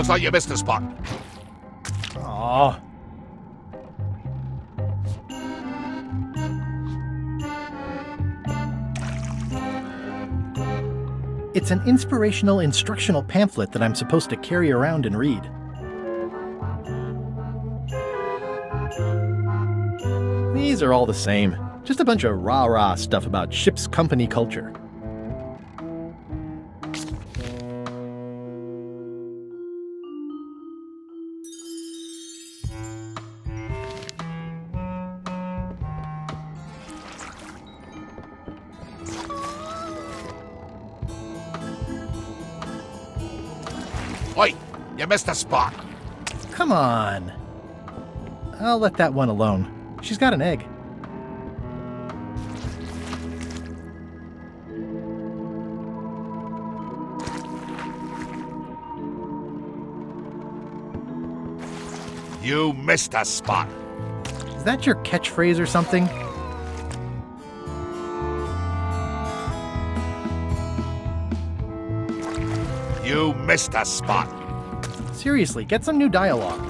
Looks like you missed a spot. Aw. It's an inspirational instructional pamphlet that I'm supposed to carry around and read. These are all the same. Just a bunch of rah-rah stuff about ship's company culture. Oi, you missed a spot. Come on. I'll let that one alone. She's got an egg. You missed a spot. Is that your catchphrase or something? You missed a spot. Seriously, get some new dialogue.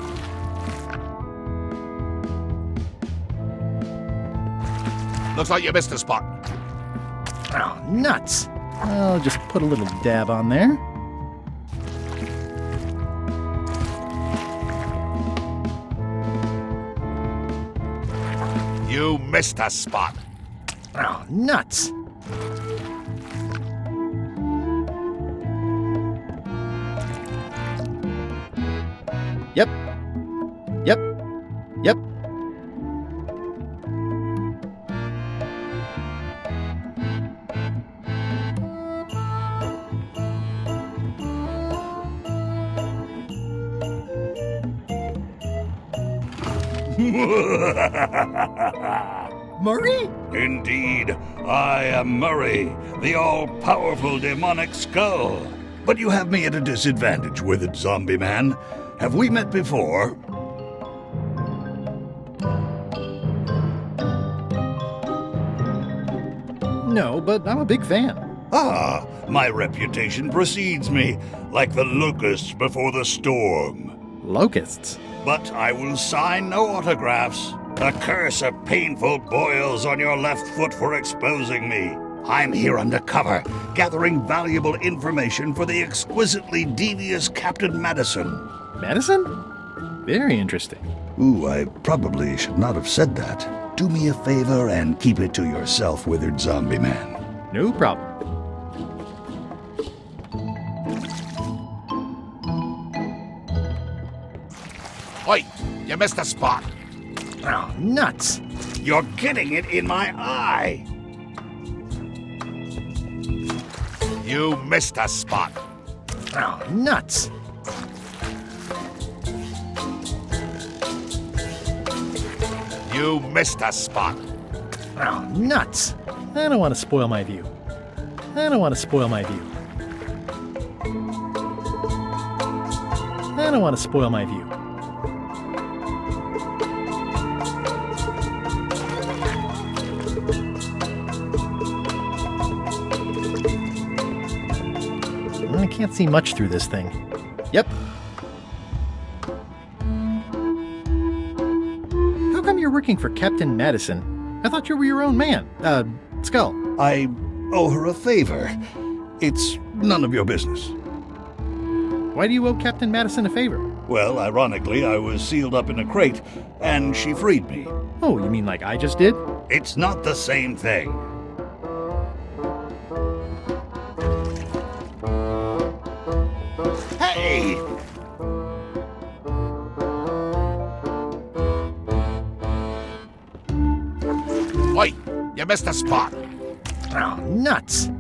Looks like you missed a spot. Oh, nuts. I'll just put a little dab on there. You missed a spot. Oh, nuts. Yep. Yep. Yep. Murray? Indeed, I am Murray, the all-powerful demonic skull. But you have me at a disadvantage, withered zombie man. Have we met before? No, but I'm a big fan. Ah, my reputation precedes me, like the locusts before the storm. Locusts? But I will sign no autographs. A curse of painful boils on your left foot for exposing me. I'm here undercover, gathering valuable information for the exquisitely devious Captain Madison. Madison? Very interesting. Ooh, I probably should not have said that. Do me a favor and keep it to yourself, withered zombie man. No problem. Oi, you missed a spot. Oh, nuts. You're getting it in my eye. You missed a spot. Oh, nuts. You missed a spot. Oh, nuts. I don't want to spoil my view. I don't want to spoil my view. I don't want to spoil my view. I can't see much through this thing. Yep. How come you're working for Captain Madison? I thought you were your own man. Skull. I owe her a favor. It's none of your business. Why do you owe Captain Madison a favor? Well, ironically, I was sealed up in a crate, and she freed me. Oh, you mean like I just did? It's not the same thing. Hey! Oi, you missed a spot. Oh, nuts.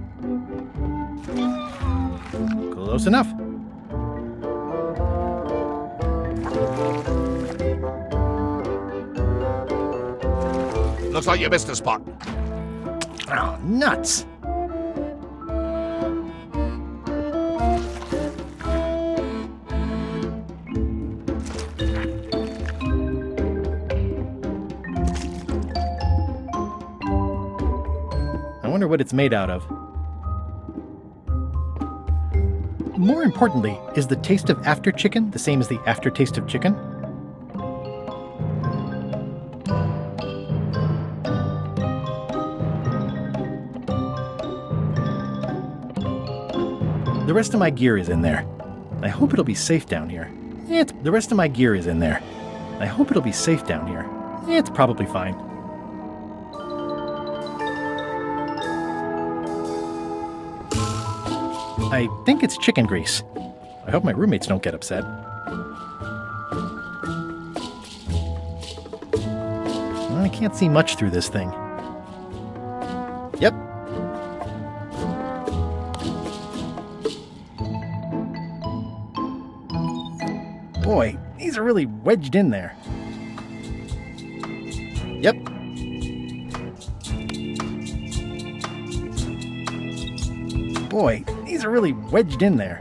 Close enough. Looks like you missed a spot. Oh, nuts. I wonder what it's made out of. more importantly, is the taste of after chicken the same as the aftertaste of chicken? The rest of my gear is in there. I hope it'll be safe down here. The rest of my gear is in there. I hope it'll be safe down here. It's probably fine. I think it's chicken grease. I hope my roommates don't get upset. I can't see much through this thing. Yep. Boy, these are really wedged in there. Yep. Boy, these are really wedged in there.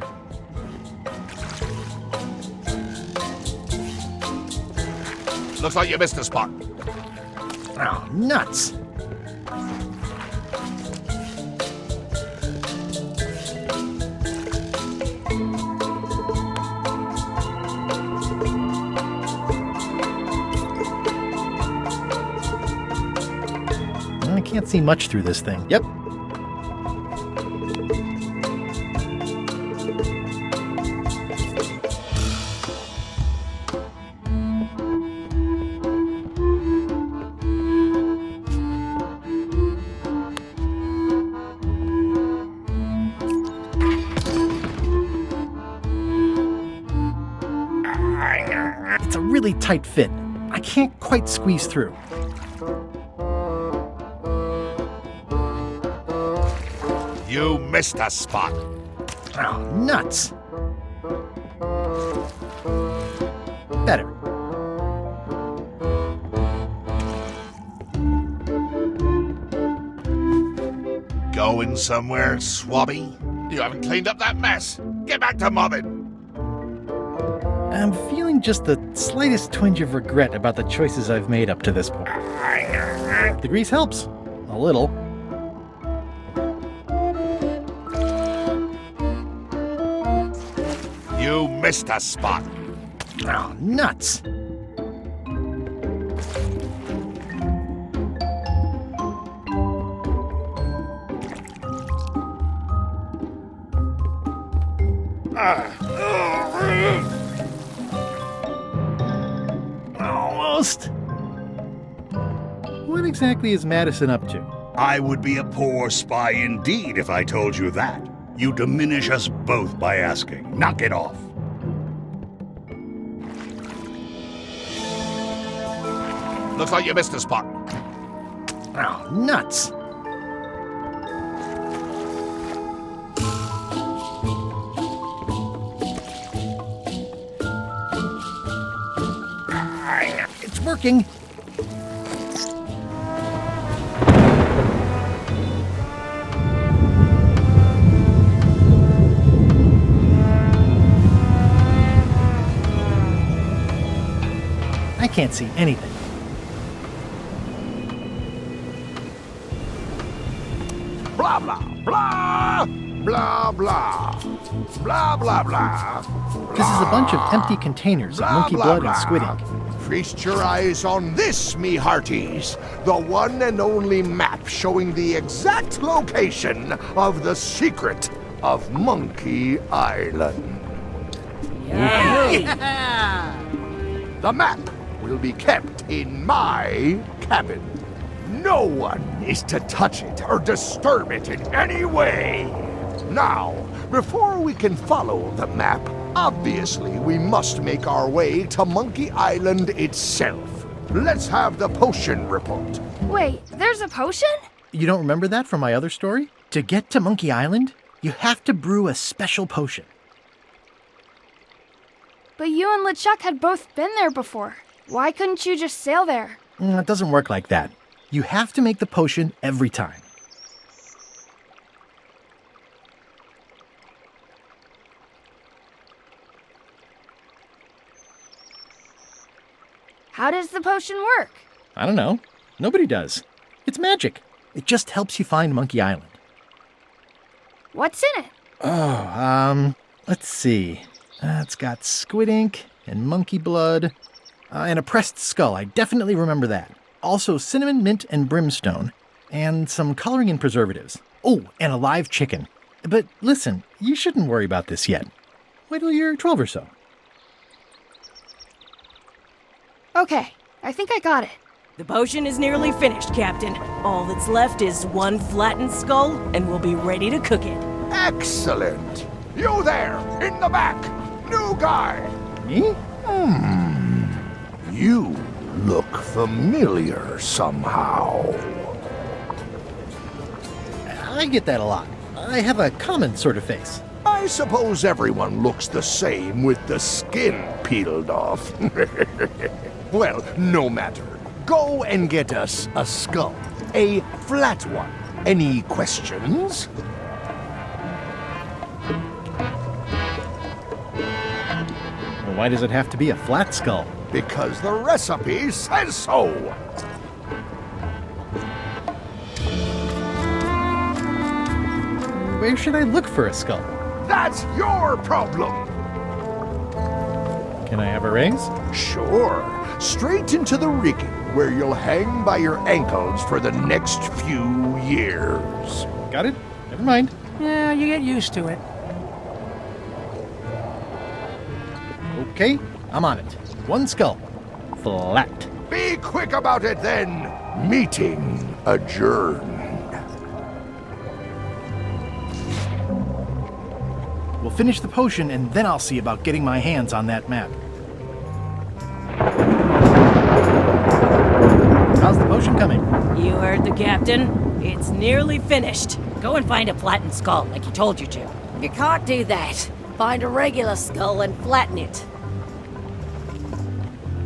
Looks like you missed a spot. Oh, nuts. I can't see much through this thing. Yep. It's a really tight fit. I can't quite squeeze through. You missed a spot. Oh, nuts. Better. Going somewhere, swabby? You haven't cleaned up that mess. Get back to mobbing. I'm feeling just the slightest twinge of regret about the choices I've made up to this point. The grease helps. A little. You missed a spot. Oh, nuts. Almost. What exactly is Madison up to? I would be a poor spy indeed if I told you that. You diminish us both by asking. Knock it off. Looks like you missed a spot. Oh, nuts. It's working. I can't see anything. Blah, blah, blah. Blah, blah. Blah, blah, blah. This is a bunch of empty containers of monkey blood and squid ink. Feast your eyes on this, me hearties. The one and only map showing the exact location of the secret of Monkey Island. The map will be kept in my cabin. No one is to touch it or disturb it in any way. Now, before we can follow the map, obviously we must make our way to Monkey Island itself. Let's have the potion report. Wait, there's a potion? You don't remember that from my other story? To get to Monkey Island, you have to brew a special potion. But you and LeChuck had both been there before. Why couldn't you just sail there? It doesn't work like that. You have to make the potion every time. How does the potion work? I don't know. Nobody does. It's magic. It just helps you find Monkey Island. What's in it? Let's see. It's got squid ink and monkey blood and a pressed skull. I definitely remember that. Also cinnamon, mint, and brimstone. And some coloring and preservatives. Oh, and a live chicken. But listen, you shouldn't worry about this yet. Wait till you're 12 or so. Okay, I think I got it. The potion is nearly finished, Captain. All that's left is one flattened skull, and we'll be ready to cook it. Excellent! You there, in the back! New guy! Me? You look familiar somehow. I get that a lot. I have a common sort of face. I suppose everyone looks the same with the skin peeled off. Well, no matter. Go and get us a skull. A flat one. Any questions? Well, why does it have to be a flat skull? Because the recipe says so. Where should I look for a skull? That's your problem. Can I have a raise? Sure. Straight into the rigging, where you'll hang by your ankles for the next few years. Got it? Never mind. Yeah, you get used to it. Okay, I'm on it. One skull. Flat. Be quick about it then. Meeting adjourned. We'll finish the potion and then I'll see about getting my hands on that map. How's the potion coming? You heard the Captain. It's nearly finished. Go and find a flattened skull, like you told you to. You can't do that. Find a regular skull and flatten it.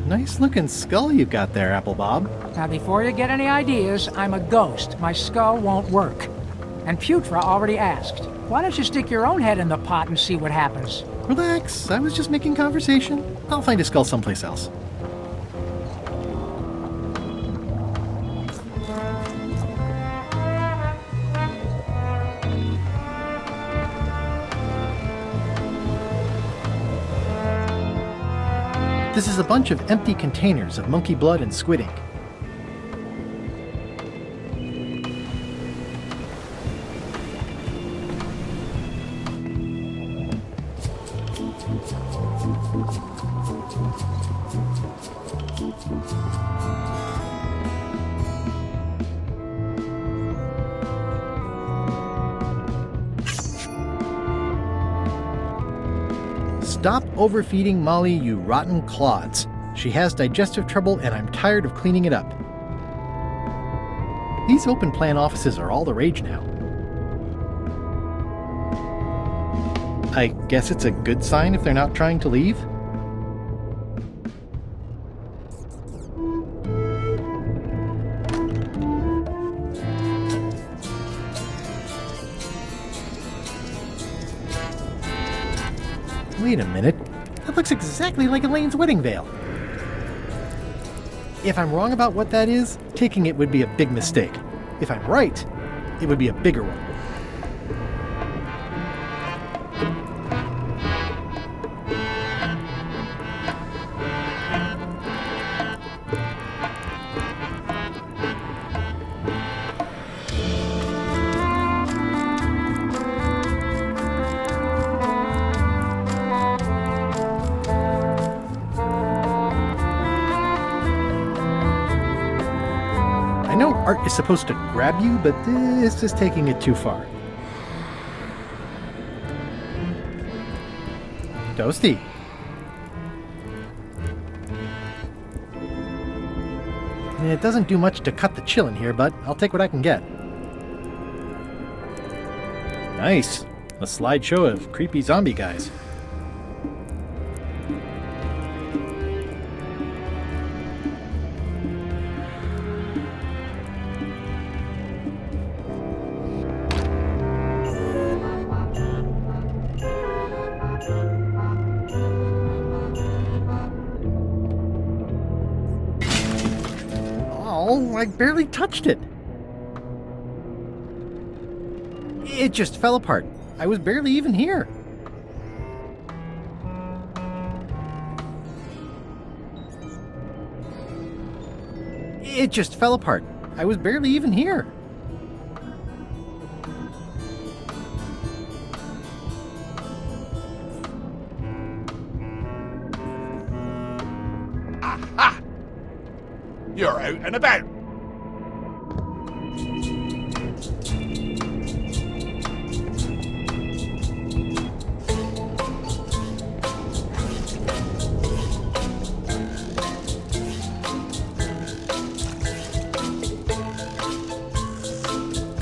Nice looking skull you got there, Apple Bob. Now, before you get any ideas, I'm a ghost. My skull won't work. And Putra already asked. Why don't you stick your own head in the pot and see what happens? Relax, I was just making conversation. I'll find a skull someplace else. This is a bunch of empty containers of monkey blood and squid ink. Stop overfeeding Molly, you rotten clods. She has digestive trouble and I'm tired of cleaning it up. These open plan offices are all the rage now. I guess it's a good sign if they're not trying to leave. Wait a minute. That looks exactly like Elaine's wedding veil. If I'm wrong about what that is, taking it would be a big mistake. If I'm right, it would be a bigger one. I know art is supposed to grab you, but this is taking it too far. Toasty. It doesn't do much to cut the chill in here, but I'll take what I can get. Nice. A slideshow of creepy zombie guys. Oh, I barely touched it. It just fell apart. I was barely even here. It just fell apart. I was barely even here. Aha! You're out and about.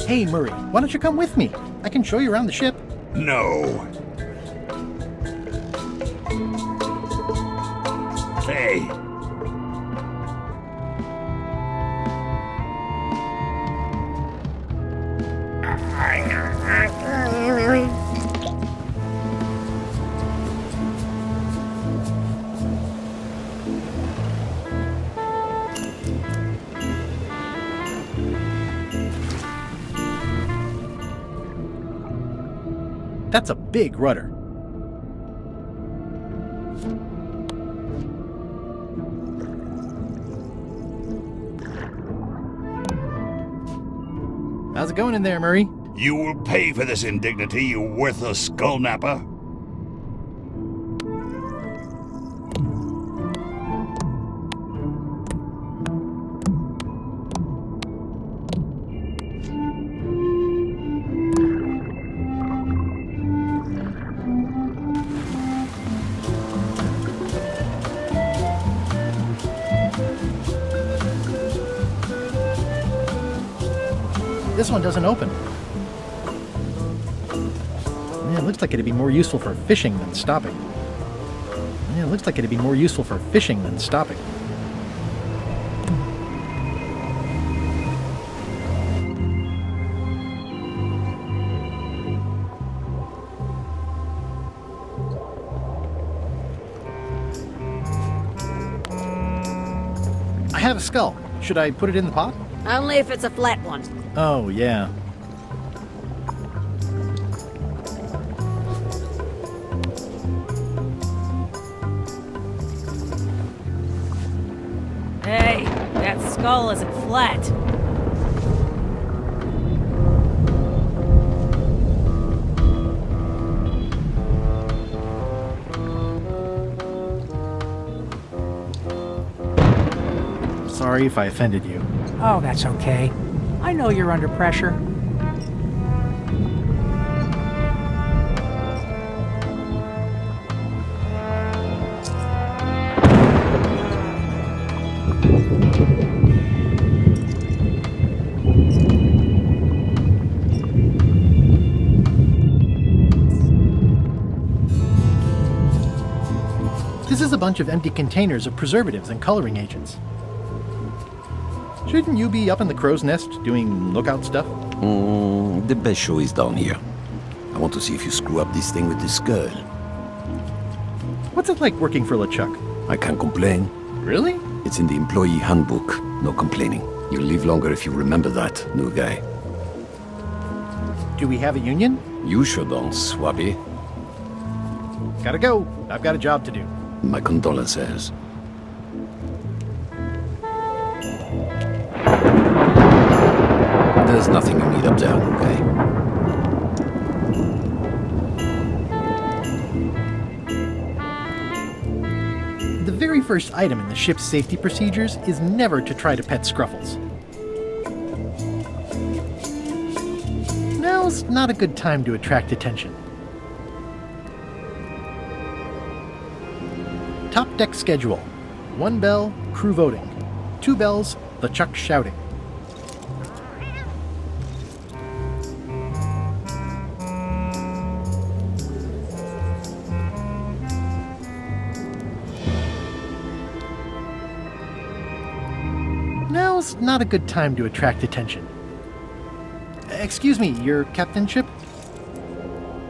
Hey, Murray, why don't you come with me? I can show you around the ship. No. Hey. That's a big rudder. How's it going in there, Murray? You will pay for this indignity, you worthless skull napper. This one doesn't open. Yeah, it looks like it'd be more useful for fishing than stopping. Yeah, it looks like it'd be more useful for fishing than stopping. I have a skull. Should I put it in the pot? Only if it's a flat one. Oh, yeah. Hey, that skull isn't flat. Sorry if I offended you. Oh, that's okay. I know you're under pressure. This is a bunch of empty containers of preservatives and coloring agents. Shouldn't you be up in the crow's nest doing lookout stuff? The best show is down here. I want to see if you screw up this thing with this girl. What's it like working for LeChuck? I can't complain. Really? It's in the employee handbook. No complaining. You'll live longer if you remember that, new guy. Do we have a union? You sure don't, Swabby. Gotta go. I've got a job to do. My condolences. There's nothing you need up there, okay? The very first item in the ship's safety procedures is never to try to pet Scruffles. Now's not a good time to attract attention. Top deck schedule. 1 bell, crew voting. 2 bells, LeChuck shouting. Now's not a good time to attract attention. Excuse me, your captainship?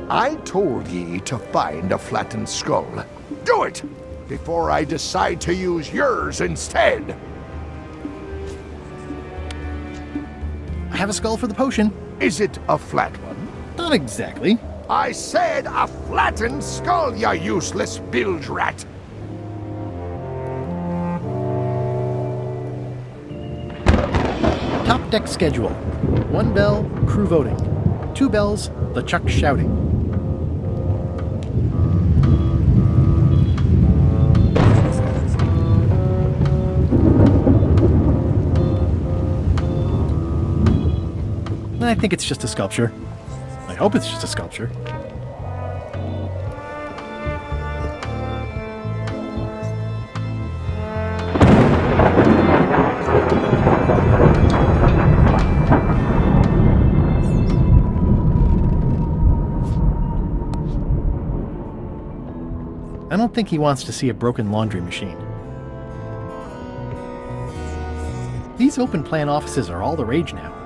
I told ye to find a flattened skull. Do it! Before I decide to use yours instead! I have a skull for the potion. Is it a flat one? Not exactly. I said a flattened skull, you useless bilge rat! deck schedule. 1 bell, crew voting. 2 bells, LeChuck shouting. I think it's just a sculpture. I hope it's just a sculpture. I don't think he wants to see a broken laundry machine. These open plan offices are all the rage now.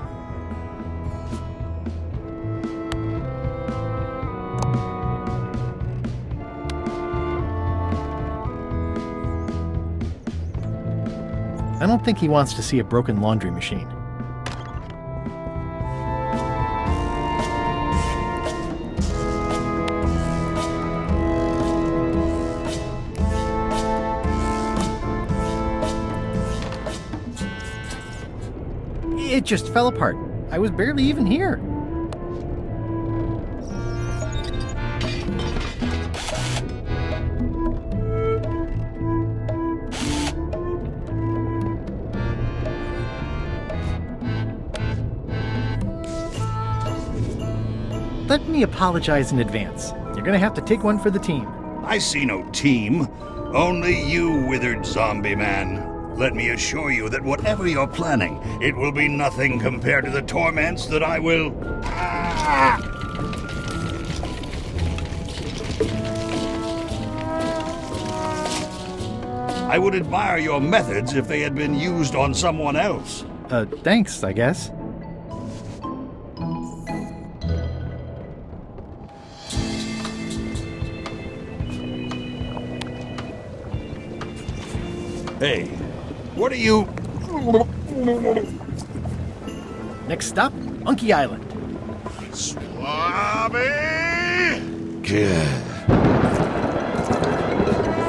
I don't think he wants to see a broken laundry machine. It just fell apart. I was barely even here. Let me apologize in advance. You're gonna have to take one for the team. I see no team. Only you, withered zombie man. Let me assure you that whatever you're planning, it will be nothing compared to the torments that I will... I would admire your methods if they had been used on someone else. Thanks, I guess. Hey, what are you... Next stop, Monkey Island. Swabby! Good.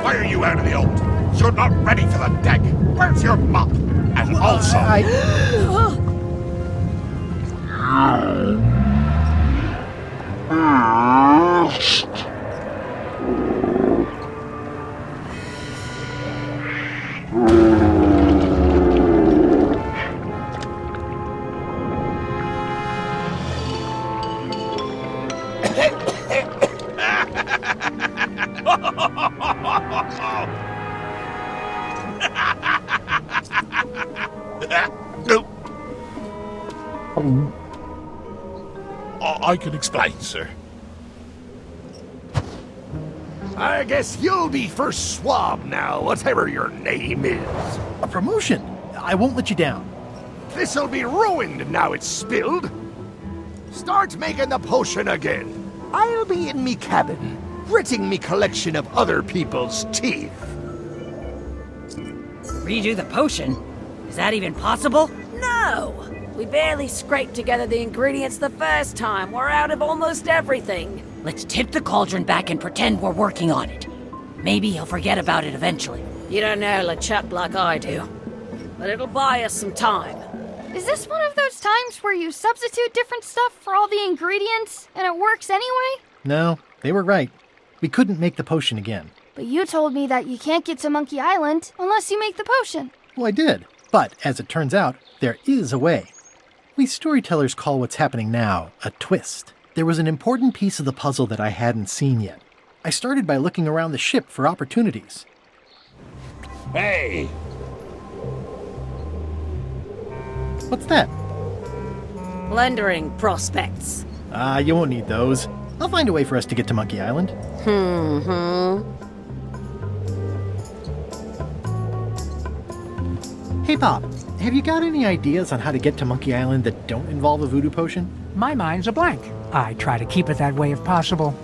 Why are you out of the old? You're not ready for the deck. Where's your mop? And also... I can explain, sir. I guess you'll be first swab now, whatever your name is. A promotion! I won't let you down. This'll be ruined now it's spilled. Start making the potion again. I'll be in me cabin, gritting me collection of other people's teeth. Redo the potion? Is that even possible? No! We barely scraped together the ingredients the first time. We're out of almost everything. Let's tip the cauldron back and pretend we're working on it. Maybe he'll forget about it eventually. You don't know LeChuck like I do. But it'll buy us some time. Is this one of those times where you substitute different stuff for all the ingredients and it works anyway? No, they were right. We couldn't make the potion again. But you told me that you can't get to Monkey Island unless you make the potion. Well, I did. But, as it turns out, there is a way. We storytellers call what's happening now a twist. There was an important piece of the puzzle that I hadn't seen yet. I started by looking around the ship for opportunities. Hey! What's that? Plundering prospects. You won't need those. I'll find a way for us to get to Monkey Island. Hey, Bob, have you got any ideas on how to get to Monkey Island that don't involve a voodoo potion? My mind's a blank. I try to keep it that way if possible.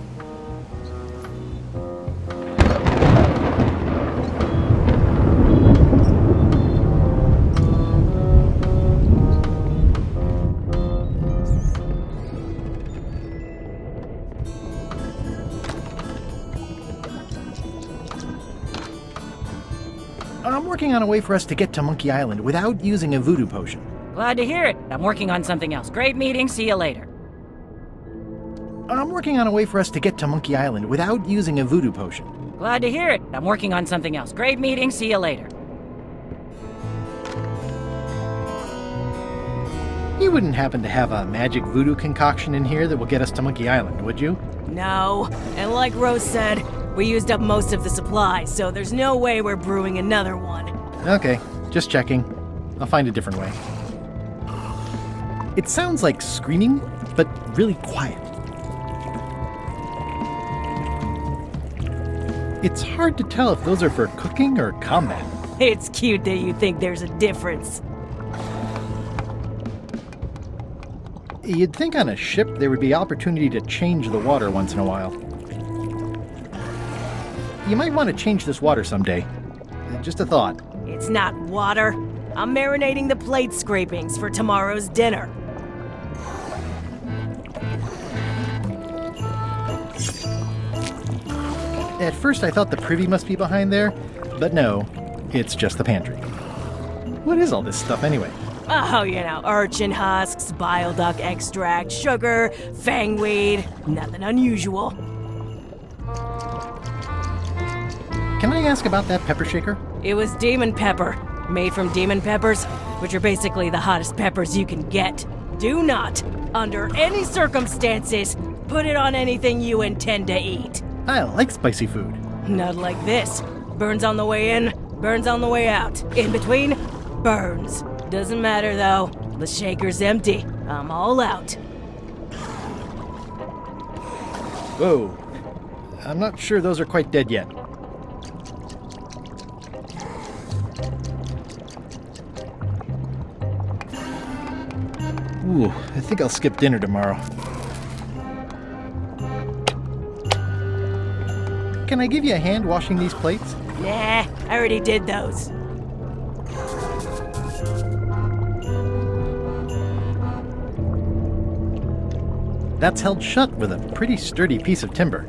I'm working on a way for us to get to Monkey Island without using a voodoo potion. Glad to hear it. I'm working on something else. Great meeting. See you later. I'm working on a way for us to get to Monkey Island without using a voodoo potion. Glad to hear it. I'm working on something else. Great meeting. See you later. You wouldn't happen to have a magic voodoo concoction in here that will get us to Monkey Island, would you? No. And like Rose said, we used up most of the supplies, so there's no way we're brewing another one. Okay, just checking. I'll find a different way. It sounds like screaming, but really quiet. It's hard to tell if those are for cooking or combat. It's cute that you think there's a difference. You'd think on a ship there would be opportunity to change the water once in a while. You might want to change this water someday. Just a thought. It's not water. I'm marinating the plate scrapings for tomorrow's dinner. At first I thought the privy must be behind there, but no, it's just the pantry. What is all this stuff anyway? Oh, you know, urchin husks, bile duck extract, sugar, fangweed. Nothing unusual. Can I ask about that pepper shaker? It was demon pepper, made from demon peppers, which are basically the hottest peppers you can get. Do not, under any circumstances, put it on anything you intend to eat. I like spicy food. Not like this. Burns on the way in, burns on the way out. In between, burns. Doesn't matter though. The shaker's empty. I'm all out. Whoa. I'm not sure those are quite dead yet. Ooh, I think I'll skip dinner tomorrow. Can I give you a hand washing these plates? Nah, I already did those. That's held shut with a pretty sturdy piece of timber.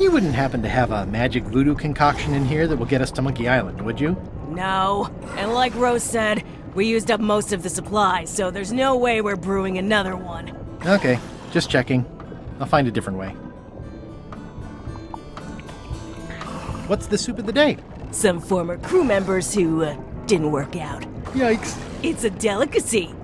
You wouldn't happen to have a magic voodoo concoction in here that will get us to Monkey Island, would you? No. And like Rose said, we used up most of the supplies, so there's no way we're brewing another one. Okay, just checking. I'll find a different way. What's the soup of the day? Some former crew members who didn't work out. Yikes. It's a delicacy.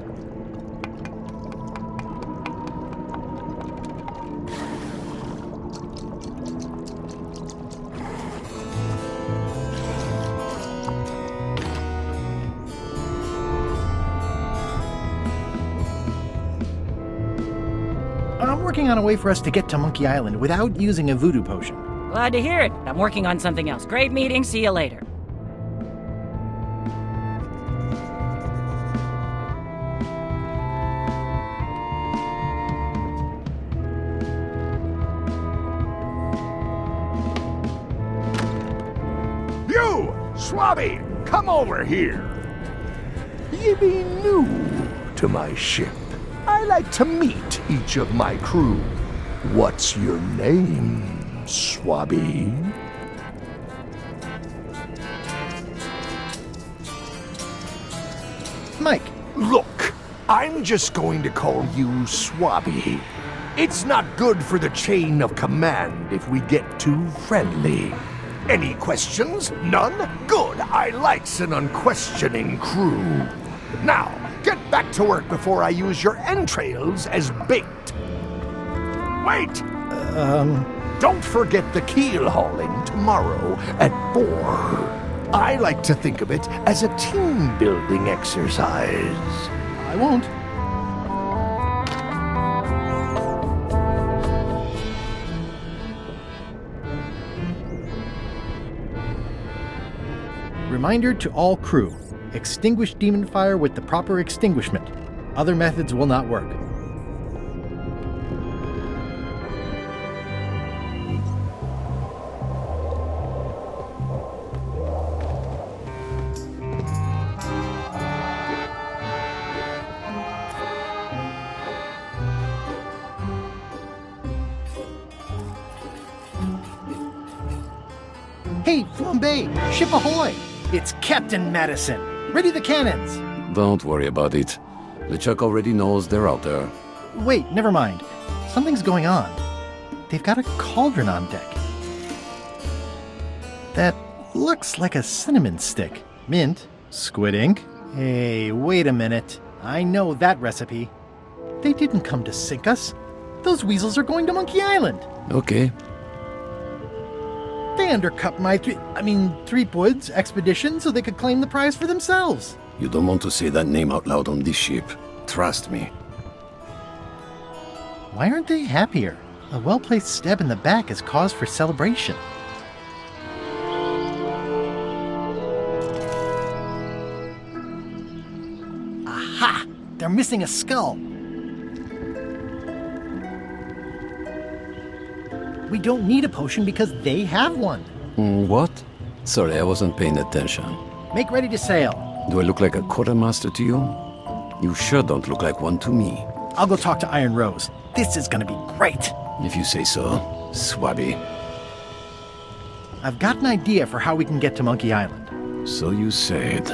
I'm working on a way for us to get to Monkey Island without using a voodoo potion. Glad to hear it. I'm working on something else. Great meeting. See you later. You, Swabby, come over here. You be new to my ship. I like to meet each of my crew. What's your name, Swabby? Mike. Look, I'm just going to call you Swabby. It's not good for the chain of command if we get too friendly. Any questions? None? Good. I likes an unquestioning crew. Now, get back to work before I use your entrails as bait. Wait! Don't forget the keel hauling tomorrow at 4. I like to think of it as a team-building exercise. I won't. Reminder to all crew. Extinguish demon fire with the proper extinguishment. Other methods will not work. Hey, Flambe! Ship ahoy! It's Captain Madison. Ready the cannons. Don't worry about it. LeChuck already knows they're out there. Wait, never mind. Something's going on. They've got a cauldron on deck. That looks like a cinnamon stick. Mint, squid ink. Hey, wait a minute. I know that recipe. They didn't come to sink us. Those weasels are going to Monkey Island. Okay. They undercut my Threepwood's expedition so they could claim the prize for themselves. You don't want to say that name out loud on this ship. Trust me. Why aren't they happier? A well-placed stab in the back is cause for celebration. Aha! They're missing a skull. We don't need a potion because they have one. What? Sorry, I wasn't paying attention. Make ready to sail. Do I look like a quartermaster to you? You sure don't look like one to me. I'll go talk to Iron Rose. This is gonna be great. If you say so, Swabby. I've got an idea for how we can get to Monkey Island. So you said.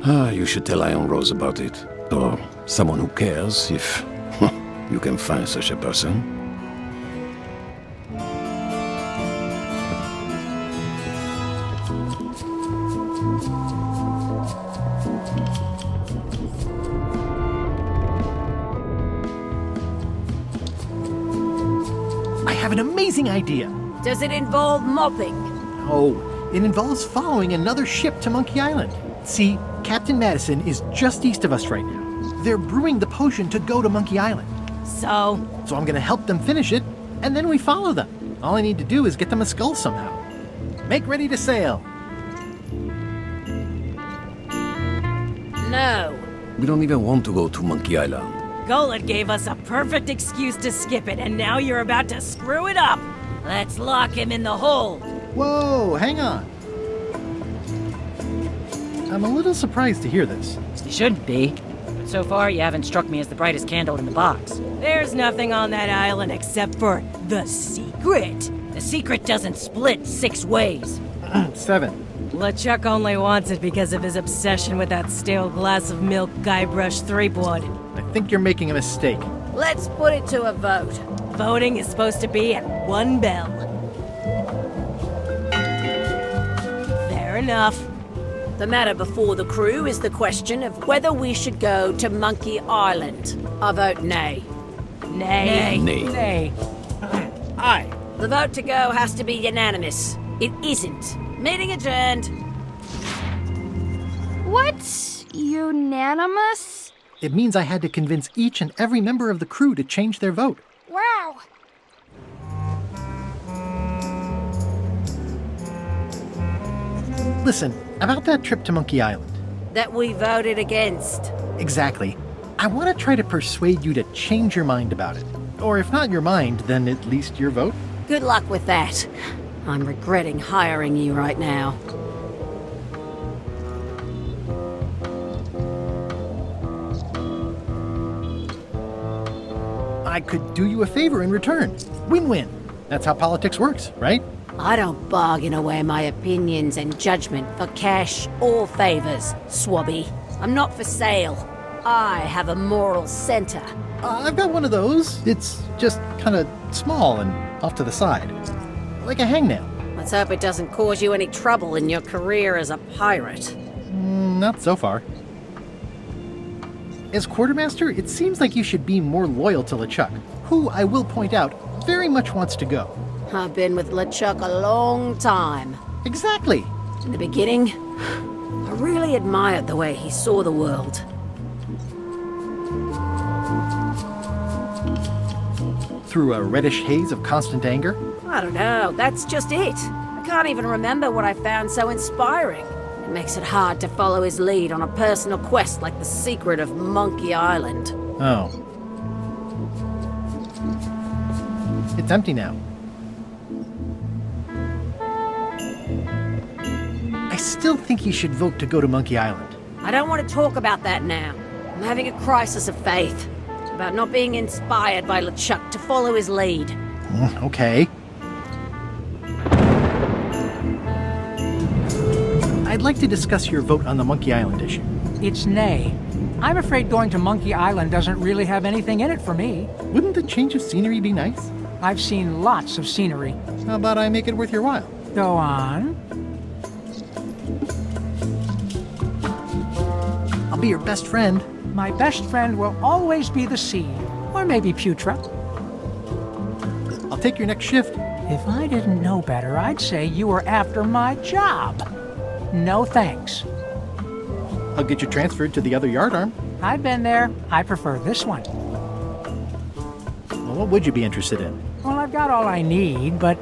You should tell Iron Rose about it. Or someone who cares, if you can find such a person. I have an amazing idea. Does it involve mopping? Oh, it involves following another ship to Monkey Island. See, Captain Madison is just east of us right now. They're brewing the potion to go to Monkey Island. So I'm gonna help them finish it, and then we follow them. All I need to do is get them a skull somehow. Make ready to sail. No. We don't even want to go to Monkey Island. Golet gave us a perfect excuse to skip it, and now you're about to screw it up. Let's lock him in the hold. Whoa, hang on. I'm a little surprised to hear this. You shouldn't be. But so far, you haven't struck me as the brightest candle in the box. There's nothing on that island except for the secret. The secret doesn't split 6 ways. 7. LeChuck only wants it because of his obsession with that stale glass of milk Guybrush Threepwood. I think you're making a mistake. Let's put it to a vote. Voting is supposed to be at 1 bell. Fair enough. The matter before the crew is the question of whether we should go to Monkey Island. I vote nay. Nay. Nay. Nay. Aye. The vote to go has to be unanimous. It isn't. Meeting adjourned. What's unanimous? It means I had to convince each and every member of the crew to change their vote. Wow. Listen, about that trip to Monkey Island. That we voted against. Exactly. I want to try to persuade you to change your mind about it. Or if not your mind, then at least your vote. Good luck with that. I'm regretting hiring you right now. I could do you a favor in return. Win-win. That's how politics works, right? I don't bargain away my opinions and judgment for cash or favors, Swabby. I'm not for sale. I have a moral center. I've got one of those. It's just kind of small and off to the side. Like a hangnail. Let's hope it doesn't cause you any trouble in your career as a pirate. Not so far. As quartermaster, it seems like you should be more loyal to LeChuck, who, I will point out, very much wants to go. I've been with LeChuck a long time. Exactly. In the beginning, I really admired the way he saw the world. Through a reddish haze of constant anger? I don't know, that's just it. I can't even remember what I found so inspiring. It makes it hard to follow his lead on a personal quest like the secret of Monkey Island. Oh. It's empty now. I still think you should vote to go to Monkey Island. I don't want to talk about that now. I'm having a crisis of faith. About not being inspired by LeChuck to follow his lead. Okay. I'd like to discuss your vote on the Monkey Island issue. It's nay. I'm afraid going to Monkey Island doesn't really have anything in it for me. Wouldn't the change of scenery be nice? I've seen lots of scenery. How about I make it worth your while? Go on. I'll be your best friend. My best friend will always be the sea. Or maybe Putra. I'll take your next shift. If I didn't know better, I'd say you were after my job. No thanks. I'll get you transferred to the other yard arm. I've been there. I prefer this one. Well, what would you be interested in? Well, I've got all I need, but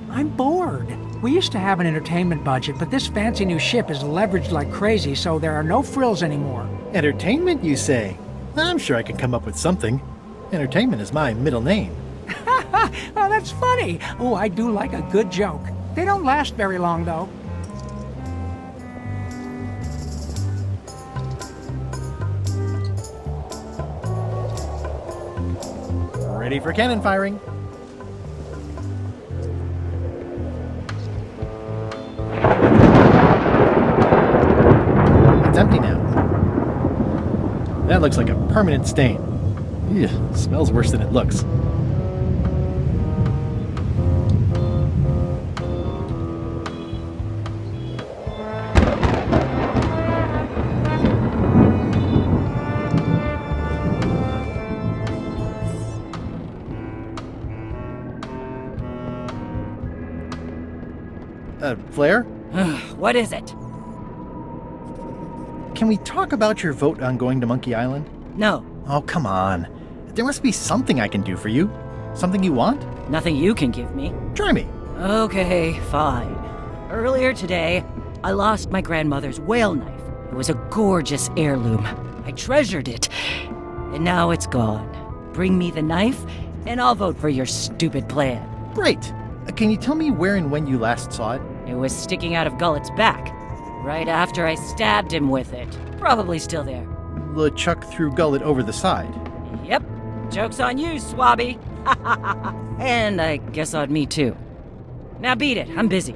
I'm bored. We used to have an entertainment budget, but this fancy new ship is leveraged like crazy, so there are no frills anymore. Entertainment, you say? I'm sure I can come up with something. Entertainment is my middle name. Oh, that's funny. Oh, I do like a good joke. They don't last very long, though. Ready for cannon firing. It's empty now. That looks like a permanent stain. Ew, smells worse than it looks. Flair? What is it? Can we talk about your vote on going to Monkey Island? No. Oh, come on. There must be something I can do for you. Something you want? Nothing you can give me. Try me. Okay, fine. Earlier today, I lost my grandmother's whale knife. It was a gorgeous heirloom. I treasured it. And now it's gone. Bring me the knife, and I'll vote for your stupid plan. Great. Can you tell me where and when you last saw it? It was sticking out of Gullet's back, right after I stabbed him with it. Probably still there. LeChuck threw Gullet over the side. Yep. Joke's on you, Swabby. And I guess on me, too. Now beat it. I'm busy.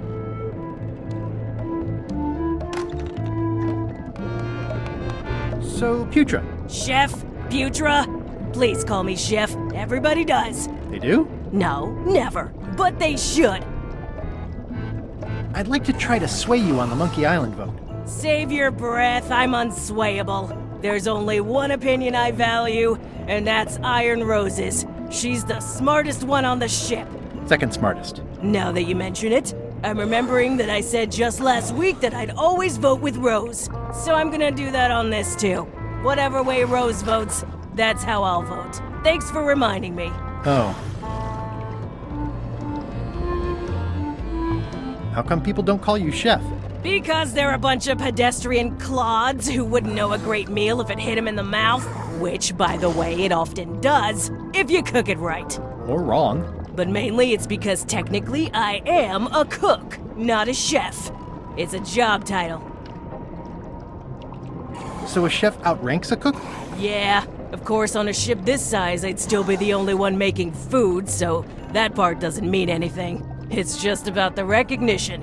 So, Putra. Chef? Putra? Please call me Chef. Everybody does. They do? No, never. But they should. I'd like to try to sway you on the Monkey Island vote. Save your breath. I'm unswayable. There's only one opinion I value, and that's Iron Rose's. She's the smartest one on the ship. Second smartest. Now that you mention it, I'm remembering that I said just last week that I'd always vote with Rose. So I'm gonna do that on this too. Whatever way Rose votes, that's how I'll vote. Thanks for reminding me. Oh. How come people don't call you Chef? Because they're a bunch of pedestrian clods who wouldn't know a great meal if it hit them in the mouth, which, by the way, it often does, if you cook it right. Or wrong. But mainly it's because technically I am a cook, not a chef. It's a job title. So a chef outranks a cook? Yeah, of course on a ship this size I'd still be the only one making food, so that part doesn't mean anything. It's just about the recognition.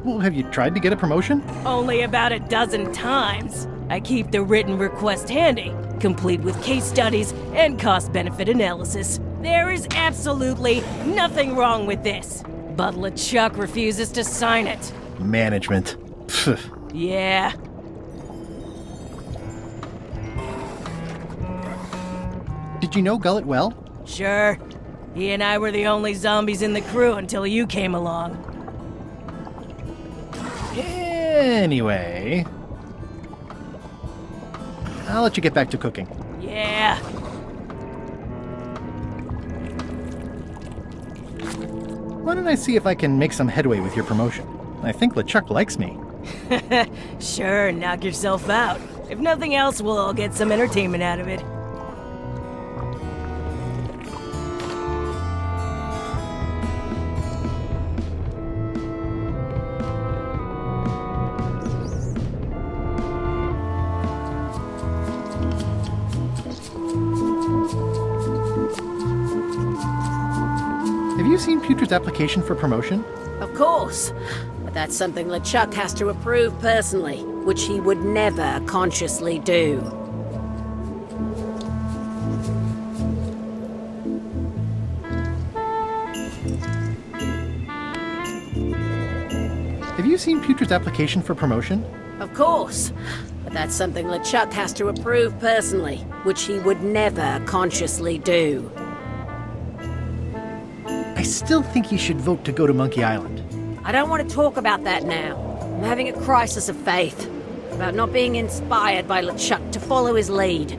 Well, have you tried to get a promotion? Only about a dozen times. I keep the written request handy, complete with case studies and cost-benefit analysis. There is absolutely nothing wrong with this. But LeChuck refuses to sign it. Management. Pfft. Yeah. Did you know Gullet well? Sure. He and I were the only zombies in the crew until you came along. Anyway, I'll let you get back to cooking. Yeah. Why don't I see if I can make some headway with your promotion? I think LeChuck likes me. Sure, knock yourself out. If nothing else, we'll all get some entertainment out of it. Have you seen Putrid's application for promotion? Of course. But that's something LeChuck has to approve personally, which he would never consciously do. Have you seen Putrid's application for promotion? Of course. But that's something LeChuck has to approve personally, which he would never consciously do. I still think he should vote to go to Monkey Island. I don't want to talk about that now. I'm having a crisis of faith. About not being inspired by LeChuck to follow his lead.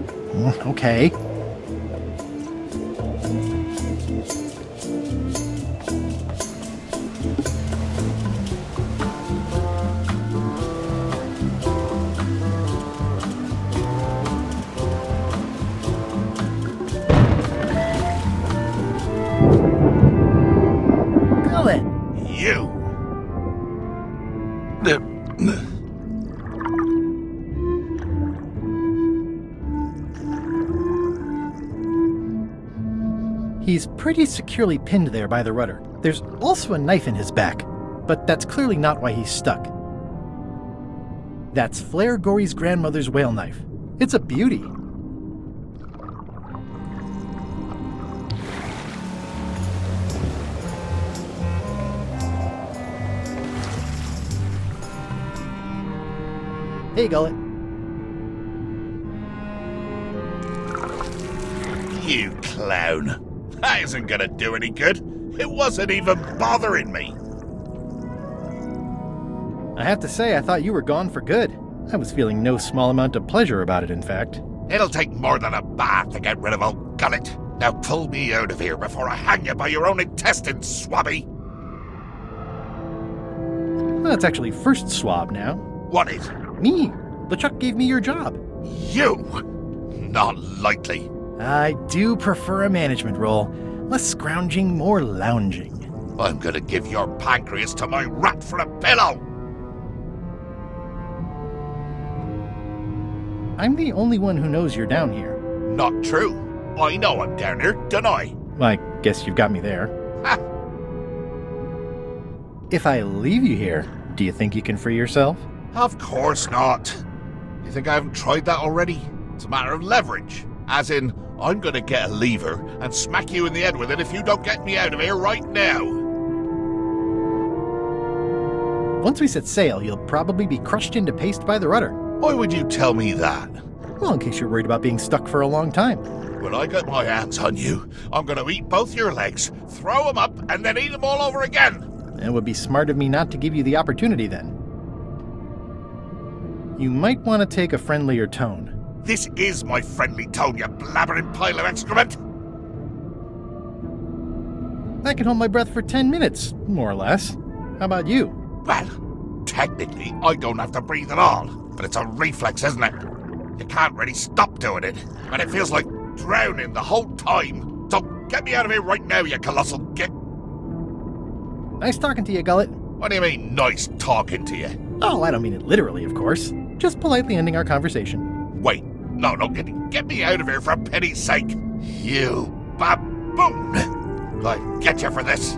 Okay. You! He's pretty securely pinned there by the rudder. There's also a knife in his back, but that's clearly not why he's stuck. That's Flair Gory's grandmother's whale knife. It's a beauty. Hey, Gullet. You clown. That isn't gonna do any good. It wasn't even bothering me. I have to say, I thought you were gone for good. I was feeling no small amount of pleasure about it, in fact. It'll take more than a bath to get rid of old Gullet. Now pull me out of here before I hang you by your own intestines, swabby. Well, it's actually first swab now. What is? Me. LeChuck gave me your job. You? Not likely. I do prefer a management role. Less scrounging, more lounging. I'm gonna give your pancreas to my rat for a pillow! I'm the only one who knows you're down here. Not true. I know I'm down here, don't I? I guess you've got me there. Ha! If I leave you here, do you think you can free yourself? Of course not. You think I haven't tried that already? It's a matter of leverage. As in, I'm gonna get a lever and smack you in the head with it if you don't get me out of here right now. Once we set sail, you'll probably be crushed into paste by the rudder. Why would you tell me that? Well, in case you're worried about being stuck for a long time. When I get my hands on you, I'm gonna eat both your legs, throw them up, and then eat them all over again. It would be smart of me not to give you the opportunity then. You might want to take a friendlier tone. This is my friendly tone, you blabbering pile of excrement! I can hold my breath for 10 minutes, more or less. How about you? Well, technically, I don't have to breathe at all, but it's a reflex, isn't it? You can't really stop doing it, and it feels like drowning the whole time. So get me out of here right now, you colossal git! Nice talking to you, Gullet. What do you mean, nice talking to you? Oh, I don't mean it literally, of course. Just politely ending our conversation. Wait, no, get me out of here for pity's sake! You baboon! I'll get you for this!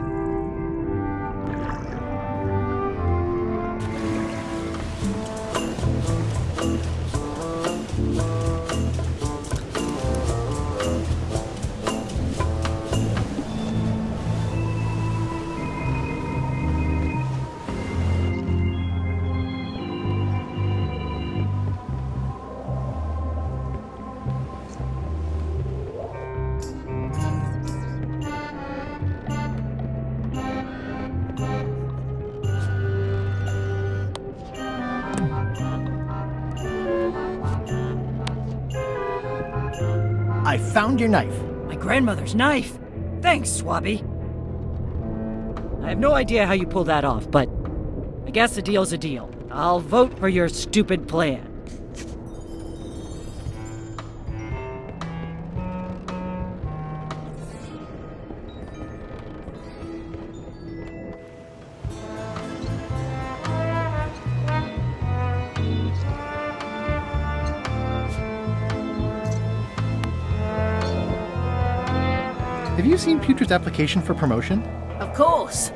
I found your knife. My grandmother's knife. Thanks, Swabby. I have no idea how you pulled that off, but I guess a deal's a deal. I'll vote for your stupid plan. Have Have you seen Putrid's application for promotion? Of course.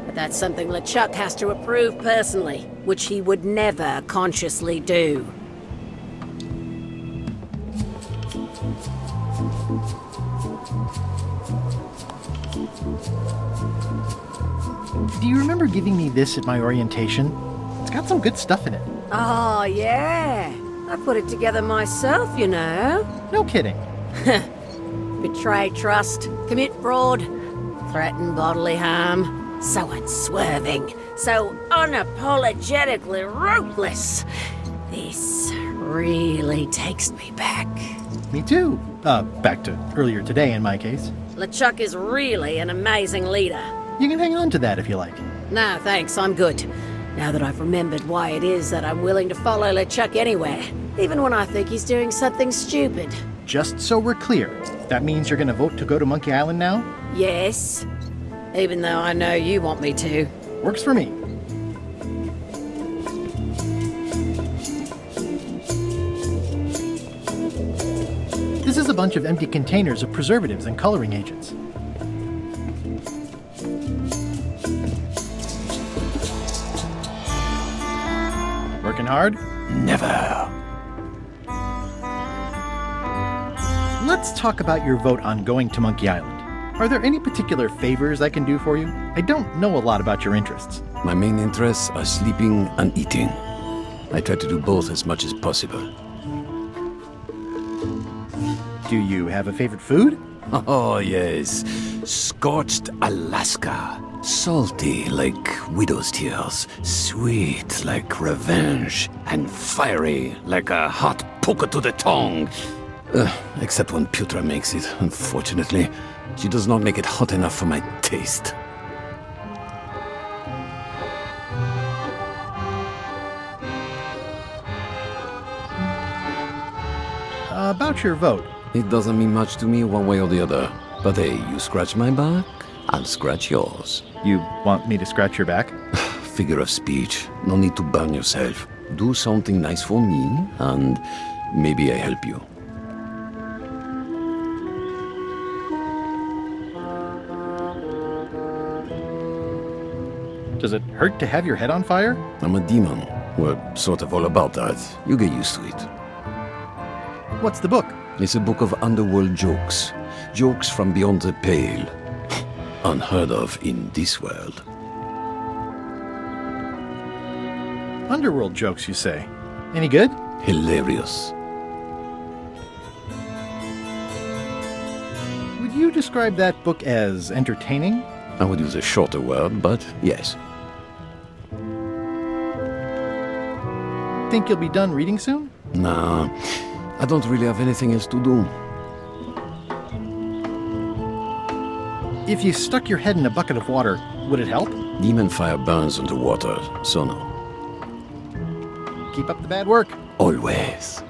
But that's something LeChuck has to approve personally, which he would never consciously do. Do you remember giving me this at my orientation? It's got some good stuff in it. Oh, yeah. I put it together myself, you know. No kidding. Betray trust, commit fraud, threaten bodily harm. So unswerving, so unapologetically ruthless. This really takes me back. Me too. Back to earlier today in my case. LeChuck is really an amazing leader. You can hang on to that if you like. No, thanks, I'm good. Now that I've remembered why it is that I'm willing to follow LeChuck anywhere, even when I think he's doing something stupid. Just so we're clear, that means you're gonna vote to go to Monkey Island now? Yes, even though I know you want me to. Works for me. This is a bunch of empty containers of preservatives and coloring agents. Working hard? Never. Let's talk about your vote on going to Monkey Island. Are there any particular favors I can do for you? I don't know a lot about your interests. My main interests are sleeping and eating. I try to do both as much as possible. Do you have a favorite food? Oh, yes. Scorched Alaska. Salty like widow's tears. Sweet like revenge. And fiery like a hot poker to the tongue. Except when Putra makes it, unfortunately. She does not make it hot enough for my taste. About your vote. It doesn't mean much to me one way or the other. But hey, you scratch my back, I'll scratch yours. You want me to scratch your back? Figure of speech. No need to burn yourself. Do something nice for me, and maybe I help you. Does it hurt to have your head on fire? I'm a demon. We're sort of all about that. You get used to it. What's the book? It's a book of underworld jokes. Jokes from beyond the pale. Unheard of in this world. Underworld jokes, you say? Any good? Hilarious. Would you describe that book as entertaining? I would use a shorter word, but yes. Think you'll be done reading soon? Nah, I don't really have anything else to do. If you stuck your head in a bucket of water, would it help? Demon fire burns underwater, so no. Keep up the bad work. Always.